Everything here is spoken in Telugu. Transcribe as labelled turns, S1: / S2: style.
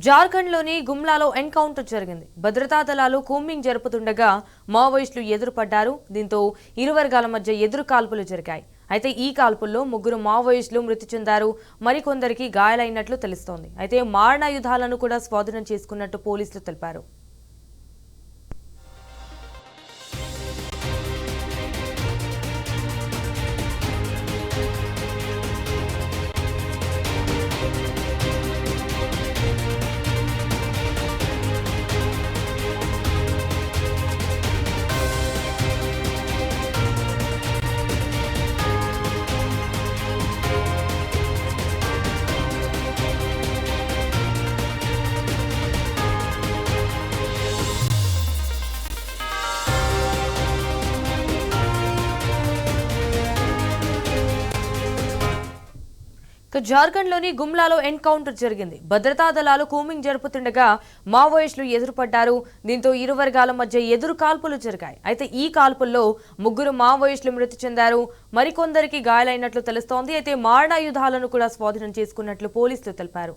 S1: జార్ఖండ్లోని గుమ్లాలో ఎన్కౌంటర్ జరిగింది. భద్రతా దళాలు కూంబింగ్ జరుపుతుండగా మావోయిస్టులు ఎదురుపడ్డారు. దీంతో ఇరు వర్గాల మధ్య ఎదురు కాల్పులు జరిగాయి. అయితే ఈ కాల్పుల్లో ముగ్గురు మావోయిస్టులు మృతి చెందారు. మరికొందరికి గాయాలైనట్లు తెలుస్తోంది. అయితే మారణాయుధాలను కూడా స్వాధీనం చేసుకున్నట్టు పోలీసులు తెలిపారు. జార్ఖండ్లోని గుమ్లాలో ఎన్కౌంటర్ జరిగింది. భద్రతా దళాలు కూంబింగ్ జరుపుతుండగా మావోయిస్టులు ఎదురుపడ్డారు. దీంతో ఇరు వర్గాల మధ్య ఎదురు కాల్పులు జరిగాయి. అయితే ఈ కాల్పుల్లో ముగ్గురు మావోయిస్టులు మృతి చెందారు. మరికొందరికి గాయాలైనట్లు తెలుస్తోంది. అయితే మారణాయుధాలను కూడా స్వాధీనం చేసుకున్నట్లు పోలీసులు తెలిపారు.